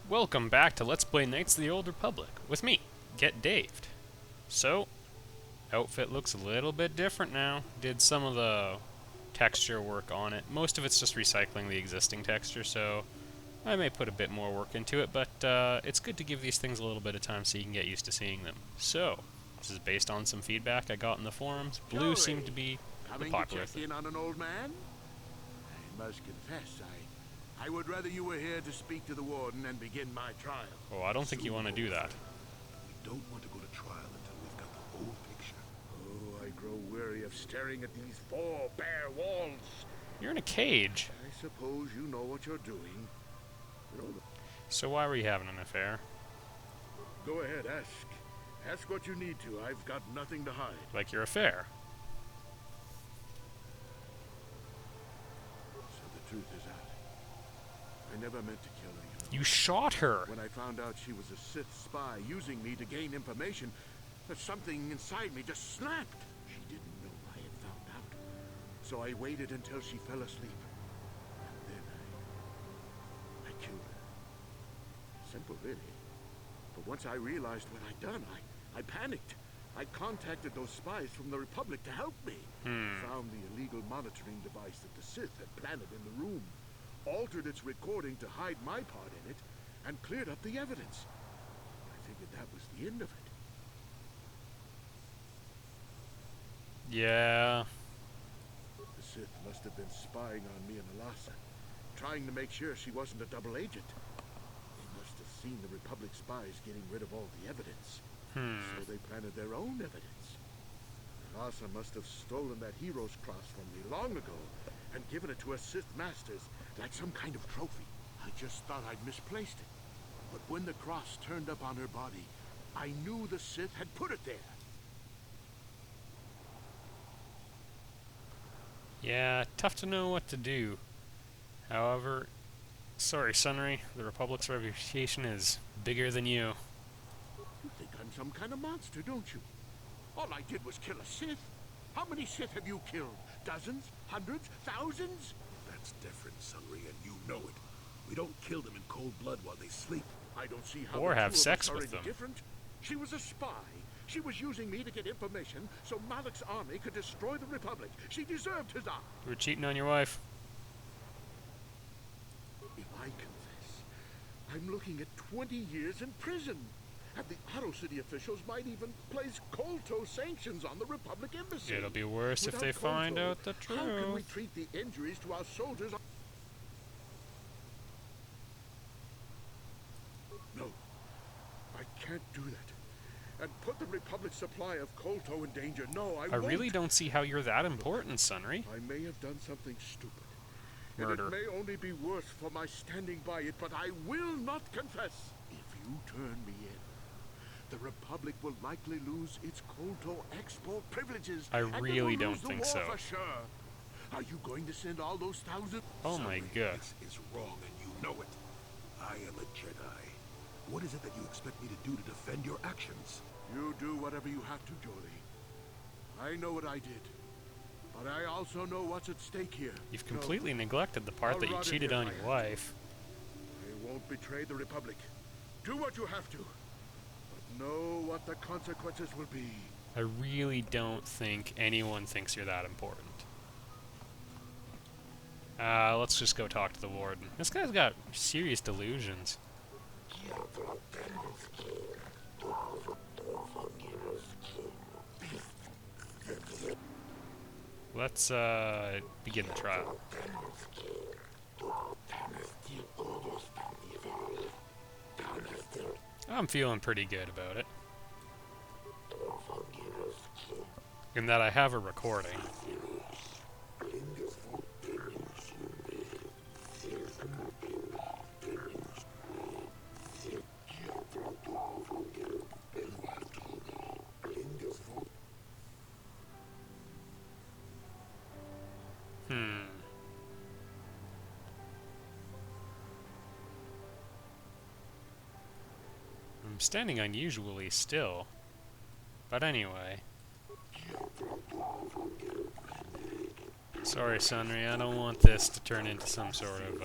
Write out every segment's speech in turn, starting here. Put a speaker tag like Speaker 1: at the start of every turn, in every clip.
Speaker 1: Welcome back to Let's Play Knights of the Old Republic, with me, Get Daved. So, outfit looks a little bit different now. Did some of the texture work on it. Most of it's just recycling the existing texture, so I may put a bit more work into it, but it's good to give these things a little bit of time so you can get used to seeing them. So, this is based on some feedback I got in the forums. Blue seemed to be the popular
Speaker 2: thing. Coming to check in on an old man? I must confess, I would rather you were here to speak to the warden and begin my trial.
Speaker 1: Oh, I don't think you want to do that.
Speaker 3: We don't want to go to trial until we've got the whole picture.
Speaker 2: Oh, I grow weary of staring at these four bare walls.
Speaker 1: You're in a cage.
Speaker 2: I suppose you know what you're doing.
Speaker 1: So why were you having an affair?
Speaker 2: Go ahead, ask. Ask what you need to. I've got nothing to hide.
Speaker 1: Like your affair.
Speaker 2: So the truth is out. I never meant to kill her.
Speaker 1: You shot her!
Speaker 2: When I found out she was a Sith spy using me to gain information, something inside me just snapped. She didn't know I had found out. So I waited until she fell asleep. And then I killed her. Simple, really. But once I realized what I'd done, I panicked. I contacted those spies from the Republic to help me. Found the illegal monitoring device that the Sith had planted in the room. Altered its recording to hide my part in it, and cleared up the evidence. I figured that was the end of it.
Speaker 1: Yeah.
Speaker 2: The Sith must have been spying on me and Alasa, trying to make sure she wasn't a double agent. They must have seen the Republic spies getting rid of all the evidence. So they planted their own evidence. Alasa must have stolen that hero's cross from me long ago and given it to her Sith masters like some kind of trophy. I just thought I'd misplaced it. But when the cross turned up on her body, I knew the Sith had put it there.
Speaker 1: Yeah, tough to know what to do. However, sorry, Sunry, the Republic's reputation is bigger than you.
Speaker 2: You think I'm some kind of monster, don't you? All I did was kill a Sith. How many Sith have you killed? Dozens? Hundreds? Thousands?
Speaker 3: That's different, Sunry, and you know it. We don't kill them in cold blood while they sleep.
Speaker 2: I don't see how
Speaker 1: Or
Speaker 2: the
Speaker 1: have
Speaker 2: two of
Speaker 1: sex
Speaker 2: us are
Speaker 1: with
Speaker 2: any
Speaker 1: them.
Speaker 2: different. She was a spy. She was using me to get information so Malak's army could destroy the Republic. She deserved his eye.
Speaker 1: You were cheating on your wife.
Speaker 2: If I confess, I'm looking at 20 years in prison. And the Otto City officials might even place KotOR sanctions on the Republic embassy.
Speaker 1: It'll be worse if
Speaker 2: Without
Speaker 1: they find
Speaker 2: KotOR,
Speaker 1: out the
Speaker 2: how can we
Speaker 1: truth.
Speaker 2: treat the injuries to our soldiers? No, I can't do that. And put the Republic's supply of KotOR in danger. No, I won't.
Speaker 1: really don't see how you're that important, Sunry.
Speaker 2: I may have done something stupid.
Speaker 1: Murder.
Speaker 2: And it may only be worse for my standing by it, but I will not confess. If you turn me in, the Republic will likely lose its KotOR export privileges.
Speaker 1: I
Speaker 2: and it
Speaker 1: really
Speaker 2: will
Speaker 1: don't
Speaker 2: lose the
Speaker 1: think
Speaker 2: war
Speaker 1: so.
Speaker 2: For sure. Are you going to send all those thousands?
Speaker 1: Oh my
Speaker 3: Sunry,
Speaker 1: god.
Speaker 3: This is wrong, and you know it. I am a Jedi. What is it that you expect me to do to defend your actions?
Speaker 2: You do whatever you have to, Jolie. I know what I did. But I also know what's at stake here.
Speaker 1: You've completely neglected the part
Speaker 2: I'll
Speaker 1: that you
Speaker 2: rot in
Speaker 1: cheated
Speaker 2: here
Speaker 1: on
Speaker 2: if I
Speaker 1: your
Speaker 2: have to.
Speaker 1: wife.
Speaker 2: I won't betray the Republic. Do what you have to. But know what the consequences will be.
Speaker 1: I really don't think anyone thinks you're that important. Let's just go talk to the warden. This guy's got serious delusions. Let's, begin the trial. I'm feeling pretty good about it. In that I have a recording. I'm standing unusually still. But anyway. Sorry, Sunry, I don't want this to turn into some sort of,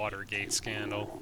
Speaker 1: Watergate scandal.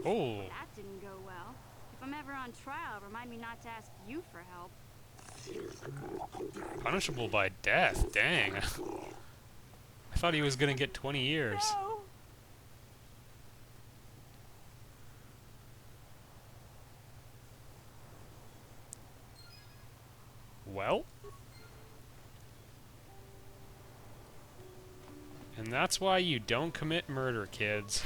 Speaker 1: Oh,
Speaker 4: That didn't go well. If I'm ever on trial, remind me not to ask you for help.
Speaker 1: punishable by death. Dang. I thought he was gonna get 20 years.
Speaker 4: No!
Speaker 1: Well. And that's why you don't commit murder, kids.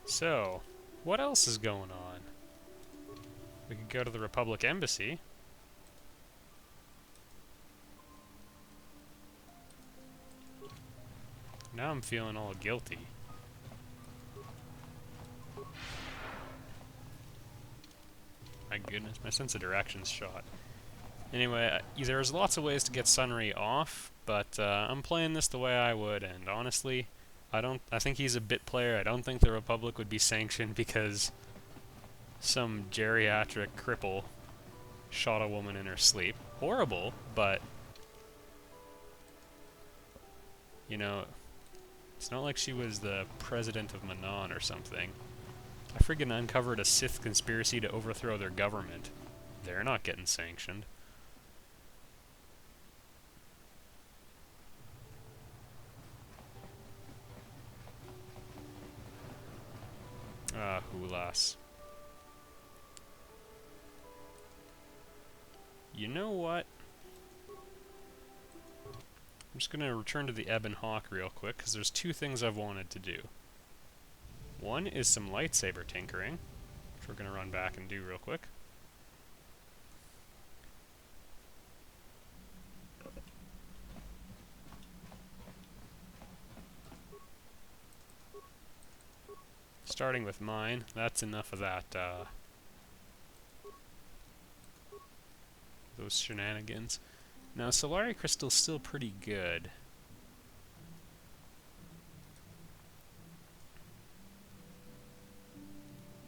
Speaker 1: So, what else is going on? We could go to the Republic Embassy. Now I'm feeling all guilty. My goodness, my sense of direction's shot. Anyway, there's lots of ways to get Sunry off, but I'm playing this the way I would, and honestly, I think he's a bit player. I don't think the Republic would be sanctioned because some geriatric cripple shot a woman in her sleep. Horrible, but you know, it's not like she was the president of Manon or something. I friggin' uncovered a Sith conspiracy to overthrow their government. They're not getting sanctioned. Ah, Hulas. You know what? I'm just gonna return to the Ebon Hawk real quick, because there's two things I've wanted to do. One is some lightsaber tinkering, which we're gonna run back and do real quick. Starting with mine, that's enough of that, those shenanigans. Now, Solari Crystal's still pretty good.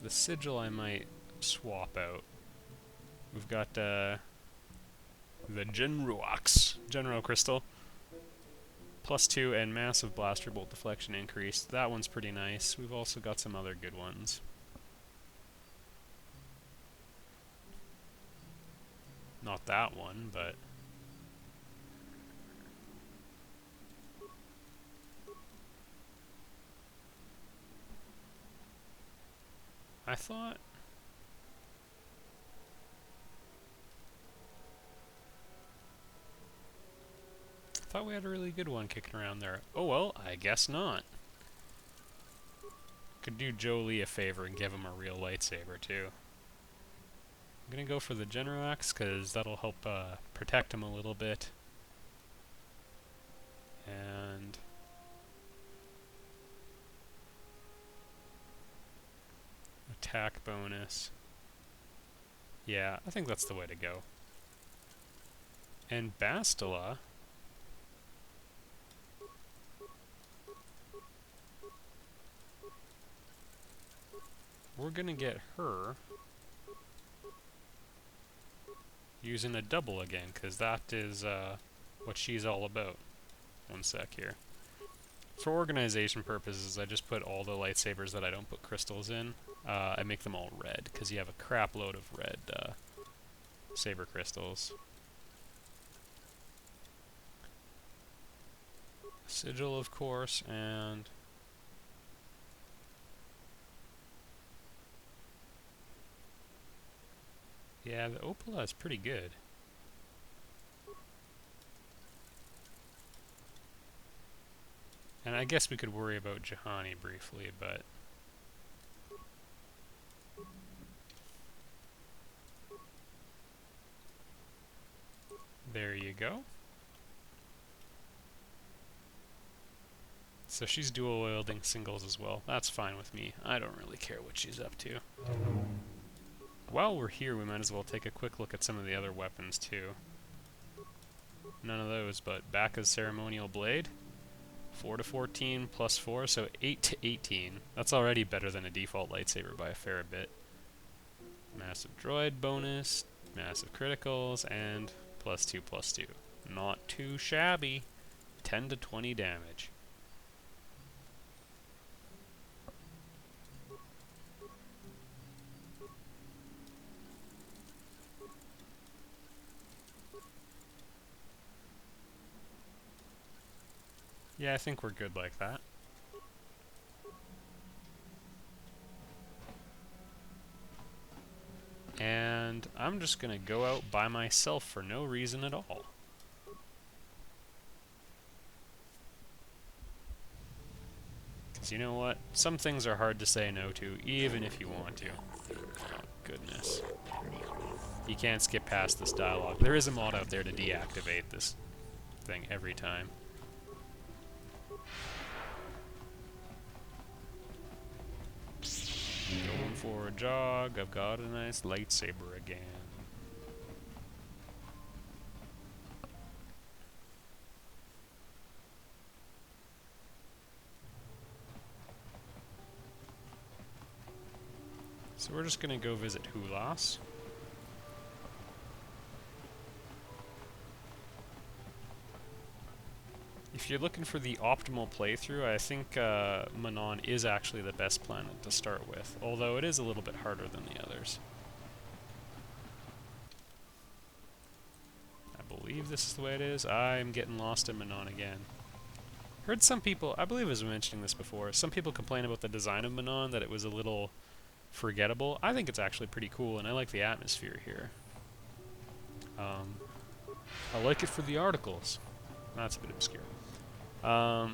Speaker 1: The Sigil I might swap out. We've got, the General Crystal. +2 and massive blaster bolt deflection increase. That one's pretty nice. We've also got some other good ones. Not that one, but I thought we had a really good one kicking around there. Oh well, I guess not. Could do Jolie a favor and give him a real lightsaber too. I'm gonna go for the Genoharadan because that'll help protect him a little bit. And attack bonus. Yeah, I think that's the way to go. And Bastila, we're gonna get her using a double again, because that is what she's all about. One sec here. For organization purposes, I just put all the lightsabers that I don't put crystals in. I make them all red, because you have a crap load of red saber crystals. Sigil, of course, and yeah, the Opala is pretty good. And I guess we could worry about Juhani briefly, but there you go. So she's dual wielding singles as well. That's fine with me. I don't really care what she's up to. While we're here, we might as well take a quick look at some of the other weapons too. None of those, but Bacca's Ceremonial Blade. 4 to 14 plus 4, so 8 to 18. That's already better than a default lightsaber by a fair bit. Massive droid bonus, massive criticals, and plus 2 plus 2. Not too shabby. 10 to 20 damage. Yeah, I think we're good like that. And I'm just gonna go out by myself for no reason at all. Because you know what? Some things are hard to say no to, even if you want to. Oh, goodness. You can't skip past this dialogue. There is a mod out there to deactivate this thing every time. Going for a jog. I've got a nice lightsaber again. So we're just gonna go visit Hulas. If you're looking for the optimal playthrough, I think Manon is actually the best planet to start with, although it is a little bit harder than the others. I believe this is the way it is. I'm getting lost in Manon again. Heard some people, I believe I was mentioning this before, some people complain about the design of Manon, that it was a little forgettable. I think it's actually pretty cool, and I like the atmosphere here. I like it for the articles. That's a bit obscure. But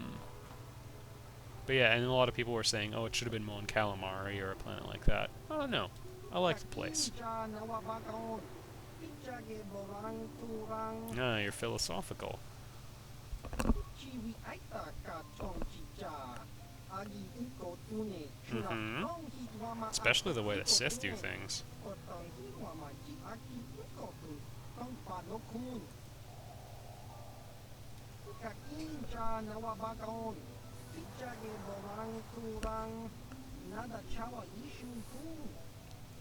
Speaker 1: yeah, and a lot of people were saying, oh, it should have been Mon Calamari or a planet like that. I don't know. I like the place. Ah, you're philosophical. Mm-hmm. Especially the way the Sith do things.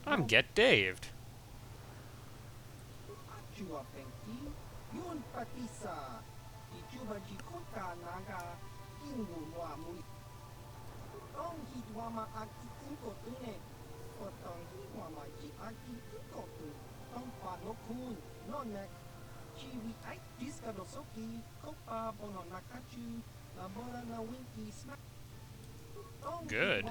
Speaker 1: I'm get daved. Good.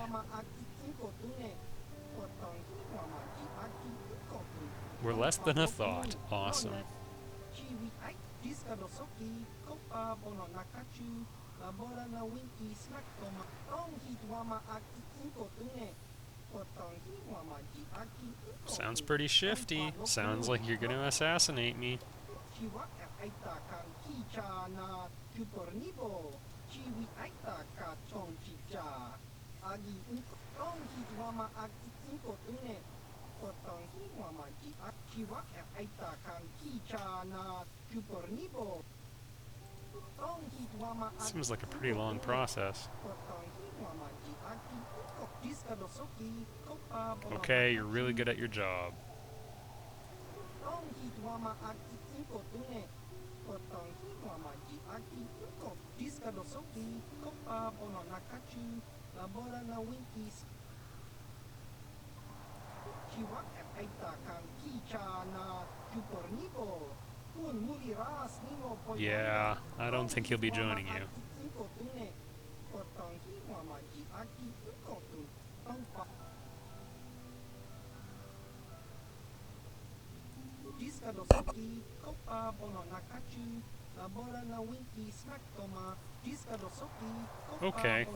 Speaker 1: We're less than a thought. Awesome. Sounds pretty shifty. Sounds like you're gonna assassinate me. Seems like a pretty long process. Okay, you're really good at your job. Yeah, I don't think he'll be joining you. Okay.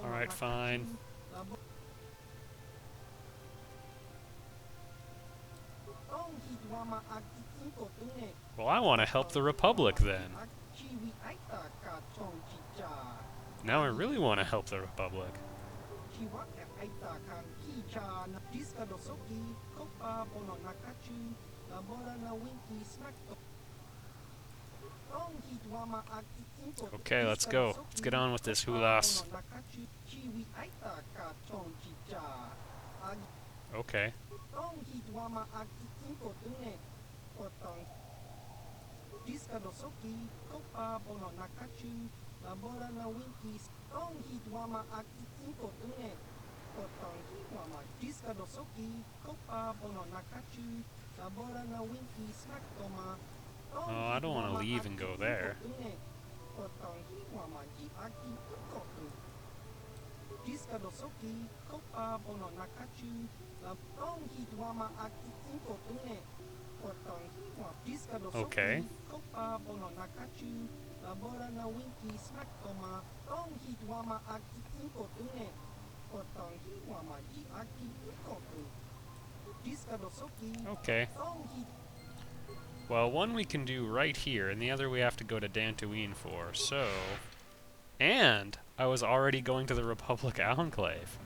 Speaker 1: Alright, fine. Well, I want to help the Republic then. Now I really want to help the Republic. Okay, let's go. Let's get on with this, Hulas. Okay. Oh, I don't want to leave and go there. Okay. Okay. Well, one we can do right here, and the other we have to go to Dantooine for, so... And I was already going to the Republic Enclave.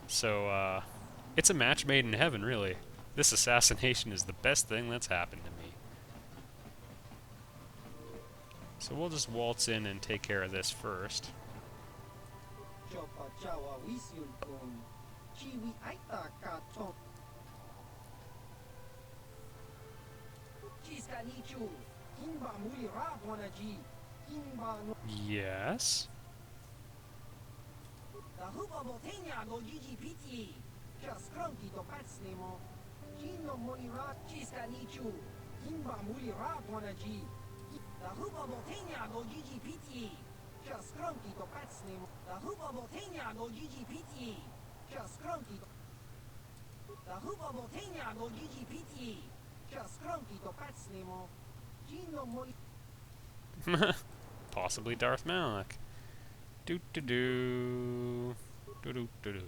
Speaker 1: So, it's a match made in heaven, really. This assassination is the best thing that's happened to me. So we'll just waltz in and take care of this first. Yes? Possibly Darth Malak. Doo-doo-doo. Doo-doo-doo-doo.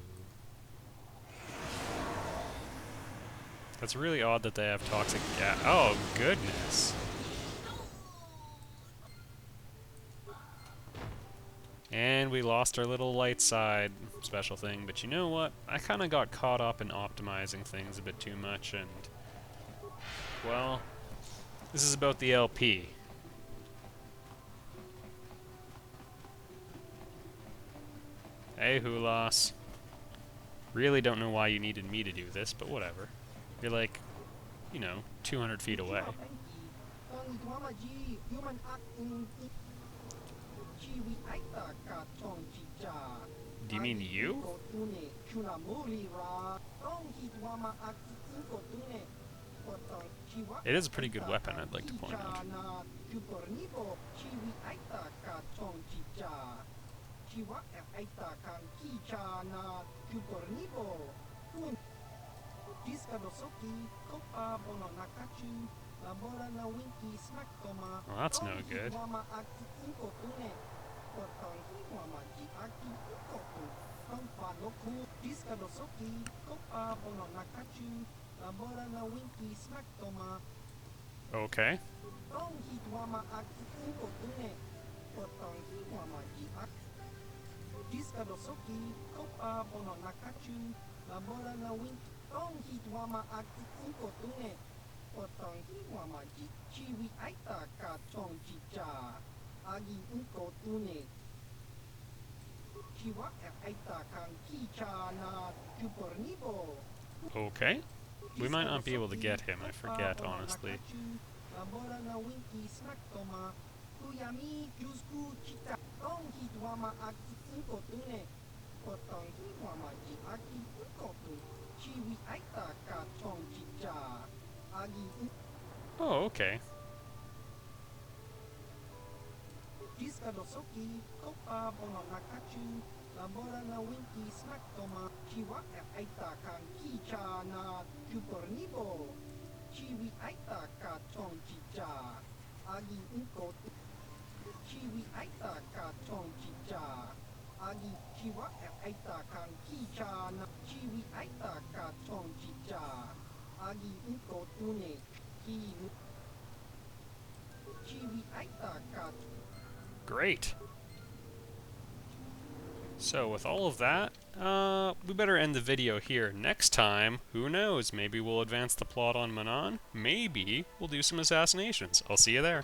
Speaker 1: That's really odd that they have toxic gas. Oh, goodness. And we lost our little light side special thing, but you know what? I kind of got caught up in optimizing things a bit too much, and... well, this is about the LP. Hey, Hulas. Really don't know why you needed me to do this, but whatever. You're like, you know, 200 feet away. Do you mean you? It is a pretty good weapon, I'd like to point out. Well, that's no good. Okay. Okay. We might not be able to get him, I forget, honestly. Oh, okay. Great. So with all of that, we better end the video here. Next time, who knows, maybe we'll advance the plot on Manon, maybe we'll do some assassinations. I'll see you there.